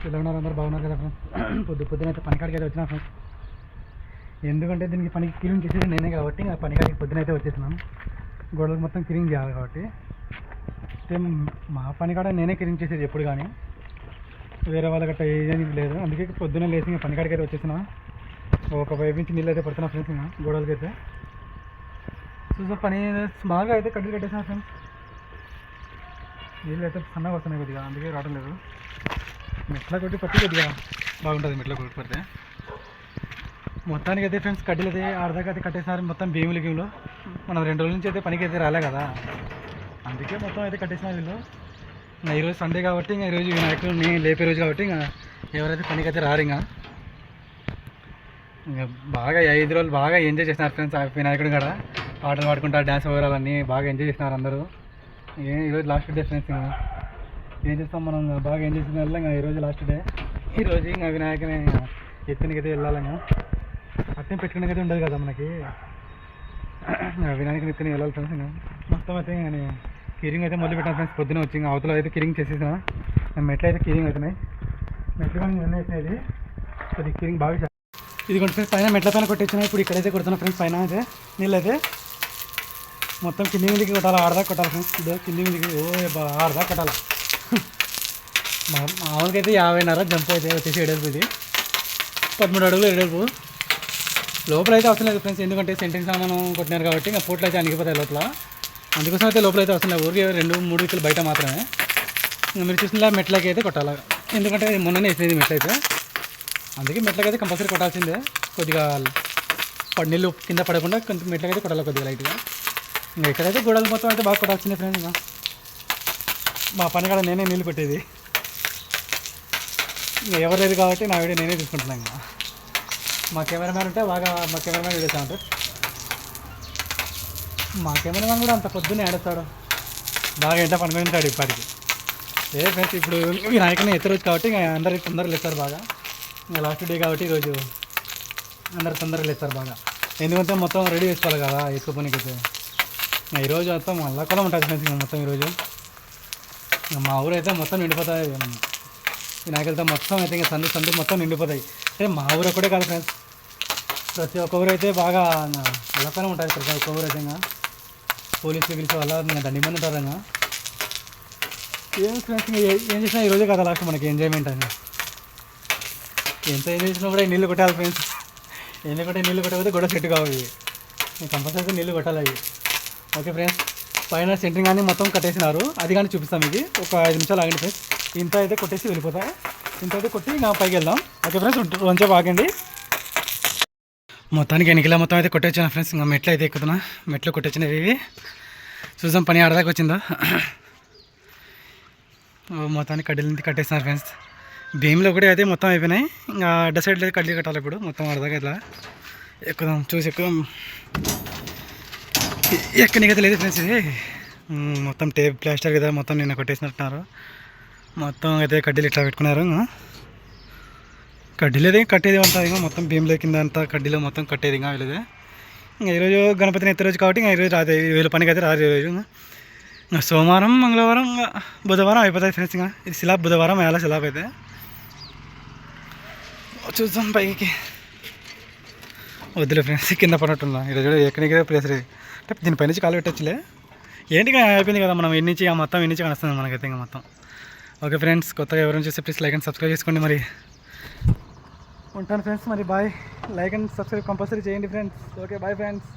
ఎలా ఉన్నారు? అందరూ బాగున్నారు కదా ఫ్రెండ్స్? పొద్దున అయితే పనికాడికి అయితే వచ్చినా ఫ్రెండ్స్. ఎందుకంటే దీనికి పనికి క్లీన్ చేసేది నేనే కాబట్టి ఆ పనికాడికి పొద్దున అయితే వచ్చేసినాను. గోడలకు మొత్తం క్లీన్ చేయాలి కాబట్టి మా పనికాడ నేనే క్లీన్ చేసేది ఎప్పుడు, కానీ వేరే వాళ్ళ గట్ట ఏమీ లేదు. అందుకే పొద్దున్న లేచి పనికాడికి అయితే వచ్చేసిన. ఒక వైపు నుంచి నీళ్ళు అయితే పడుతున్నా ఫ్రెండ్స్. ఇంకా గోడలకి అయితే చూసా పని స్మాల్గా అయితే కడ్డీలు కట్టేసిన ఫ్రెండ్స్. నీళ్ళు అయితే సన్నగా వస్తున్నాయి కొద్దిగా, అందుకే రావడం లేదు. మెట్ల కొట్టి పట్టి కొద్దిగా బాగుంటుంది. మెట్ల కొట్టి పడితే మొత్తానికి అయితే ఫ్రెండ్స్ కడ్డీలు అయితే ఆడదాకా అయితే కట్టేసినారు. మొత్తం భీములు గీములు మనం 2 రోజుల నుంచి అయితే పనికి అయితే రాలే కదా, అందుకే మొత్తం అయితే కట్టేసినారు వీళ్ళు. ఇంకా ఈరోజు సండే కాబట్టి ఇంకా ఈరోజు వినాయకుడిని లేపే రోజు కాబట్టి ఇంకా ఎవరైతే పనికి అయితే రారు. ఇంకా బాగా 5 రోజులు బాగా ఎంజాయ్ చేసినారు ఫ్రెండ్స్. ఆ వినాయకుడు కూడా పాటలు పాడుకుంటారు, డ్యాన్స్ ఓవరాలన్నీ బాగా ఎంజాయ్ చేసినారు అందరూ. ఈరోజు లాస్ట్ డే ఫ్రెండ్స్. ఇంకా ఏం చేస్తాం మనం, బాగా ఎంజాయ్ చేసిన వల్ల ఇంకా ఈరోజు లాస్ట్ డే. ఈరోజు ఇంకా వినాయకుని ఎత్తునికైతే వెళ్ళాలి. ఇంకా అట్టం పెట్టుకునేకైతే ఉండదు కదా మనకి, వినాయకుని ఎత్తుని వెళ్ళాలి ఫ్రెండ్స్. ఇంకా మొత్తం అయితే నేను కిరింగ్ అయితే మొదలు పెట్టాను ఫ్రెండ్స్. పొద్దున వచ్చి ఇంకా అవతల అయితే కిరింగ్ చేసేసిన. మెట్లు అయితే కిరింగ్ అవుతున్నాయి. మెట్లు కానీ ఎన్ని అవుతున్నాయి, కొద్దిగా కిరింగ్ బాగా ఇది కొంచెం ఫ్రెండ్స్. పైన మెట్ల పైన కొట్టేసిన. ఇప్పుడు ఇక్కడైతే కొడుతున్నా ఫ్రెండ్స్. పైన అయితే నీళ్ళు అయితే మొత్తం కింది మీదకి కొట్టాలి, ఆడదాకా కొట్టాలి ఫ్రెండ్స్. ఇదో కింది మీదకి ఆడదాకా కొట్టాలి. మామూలుగా అయితే 50 జంప్ అయితే వచ్చేసి ఎడల్పు. ఇది 13 అడుగులు ఎడల్పు. లోపల అయితే అవసరం లేదు ఫ్రెండ్స్, ఎందుకంటే సెంట్రింగ్ సామాను కొట్టినారు కాబట్టి ఇంకా పోట్లు అయితే అణిగిపోతాయి లోపల. అందుకోసం అయితే లోపల అయితే అవసరం లేదు. ఊరికి 2-3 విక్కులు బయట మాత్రమే. ఇంకా మీరు చూసిన మెట్లకి అయితే కొట్టాలి, ఎందుకంటే మొన్ననే వేసినది మెట్లు అయితే. అందుకే మెట్లకి అయితే కంపల్సరీ కొట్టాల్సిందే. కొద్దిగా నీళ్ళు కింద పడకుండా కొంచెం మెట్లకి అయితే కొట్టాలి కొద్దిగా లైట్గా. ఇంకా ఇక్కడైతే గోడలు మొత్తం అయితే బాగా కొట్టాల్సిందే ఫ్రెండ్స్. ఇంకా మా పని కూడా నేనే నీళ్ళు కొట్టేది. ఇంకా ఎవరు లేదు కాబట్టి నా వీడియో నేనే తీసుకుంటున్నాను. ఇంకా మా కెమెరామ్యాన్ ఉంటే బాగా మా కెమెరామ్యాన్ వీడియో ఉంటాడు. మా కెమెరామ్యాన్ కూడా అంత పొద్దున్నే ఆడేస్తాడు, బాగా ఎంట పనుకొని ఉంటాడు ఇప్పటికి. ఫ్రెండ్స్ ఇప్పుడు వినాయకుని ఎత్తే రోజు కాబట్టి ఇంకా అందరు తొందరగా లేస్తారు బాగా. ఇంకా లాస్ట్ డే కాబట్టి ఈరోజు అందరు తొందరగా లేస్తారు బాగా, ఎందుకంటే మొత్తం రెడీ చేసుకోవాలి కదా ఎక్కువ పనికి అయితే. ఈరోజు మొత్తం అల్లకొలం ఉంటుంది ఫ్రెండ్స్. ఇంకా మొత్తం ఈరోజు మా ఊరు అయితే మొత్తం నిండిపోతాయి వినాయకులతో. మొత్తం అయితే ఇంకా సందు మొత్తం నిండిపోతాయి. అంటే మా ఊరు ఒక్కడే కాదు ఫ్రెండ్స్, ప్రతి ఒక్క ఊరు అయితే బాగా అల్లకొలం ఉంటుంది. ప్రతి ఒక్క ఊరు అయితే ఇంకా పోలీసులు గెలిచే వల్ల ఇంకా దండి మంది ఉంటారు. ఇంకా ఏం ఫ్రెండ్స్ ఇంకా ఏం చేసినా ఈరోజే కదా లాస్ట్ మనకి ఎంజాయ్మెంట్ అని. ఎంత ఎంజాయ్ చేసినా కూడా నీళ్ళు కొట్టాలి ఫ్రెండ్స్, ఎందుకంటే నీళ్ళు కొట్టకపోతే గొడవ సెట్ కావు. కంపల్సరీ నీళ్ళు కొట్టాలి అవి. ఓకే ఫ్రెండ్స్, పైన సెంటరింగ్ కానీ మొత్తం కట్టేసినారు, అది కానీ చూపిస్తాం మీకు. ఒక 5 నిమిషాలు ఆగండి ఫ్రెండ్స్. ఇంత అయితే కొట్టేసి వెళ్ళిపోతాయి. ఇంత అయితే కొట్టి ఇంకా పైకి వెళ్దాం. ఓకే ఫ్రెండ్స్, కొంచెం ఆగండి. మొత్తానికి ఎన్నికల మొత్తం అయితే కొట్టొచ్చాను ఫ్రెండ్స్. ఇంకా మెట్లు అయితే ఎక్కుతున్నా. మెట్లు కొట్టొచ్చినవి ఇవి. చూసాం పని ఆడదాకా వచ్చిందో. మొత్తానికి కడ్డీలు కట్టేస్తున్నారు ఫ్రెండ్స్. భీమిలో కూడా అయితే మొత్తం అయిపోయినాయి. ఇంకా అడ్డ సైడ్లో అయితే కడ్డీలు కట్టాలి ఇప్పుడు. మొత్తం ఆడదాకా ఇట్లా ఎక్కుదాం, చూసి ఎక్కుదాం. ఎక్కడికైతే లేదు ఫ్రెండ్స్. ఇది మొత్తం టేప్ ప్లాస్టర్ కదా, మొత్తం నిన్న కొట్టేసినట్టున్నారు. మొత్తం అయితే కడ్డీలు ఇట్లా పెట్టుకున్నారు. కడ్డీలు అయితే కట్టేది ఉంటుంది. ఇంకా మొత్తం భీమిలో కింద అంతా కడ్డీలో మొత్తం కట్టేది. ఇంకా వీళ్ళదే ఇంకా ఈరోజు గణపతిని ఎత్తే రోజు కాబట్టి ఇంకా ఈరోజు రాదు, వీళ్ళ పనికి అయితే రాదు ఈరోజు. ఇంకా సోమవారం, మంగళవారం, బుధవారం అయిపోతాయి ఫ్రెండ్స్. ఇంకా ఇది శిలాబ్ బుధవారం వేళ శిలాబ్ అయితే. చూద్దాం పైకి. వద్దులే ఫ్రెండ్స్, కింద పడినట్టున్నా ఈరోజు ఎక్కడికే ప్లేస్ లేదు. అంటే దీనిపై నుంచి కాలు పెట్టచ్చులే. ఏంటి అయిపోయింది కదా, మనం ఎన్నించి మొత్తం ఎన్నించి కలుస్తుంది మనకైతే ఇంకా మొత్తం. ఓకే ఫ్రెండ్స్, కొత్తగా ఎవరైనా చూస్తే ప్లీజ్ లైక్ అండ్ సబ్స్క్రైబ్ చేసుకోండి. మరి ఉంటాను ఫ్రెండ్స్, మరి bye. Like and subscribe compulsory చేయండి ఫ్రెండ్స్. Okay bye friends.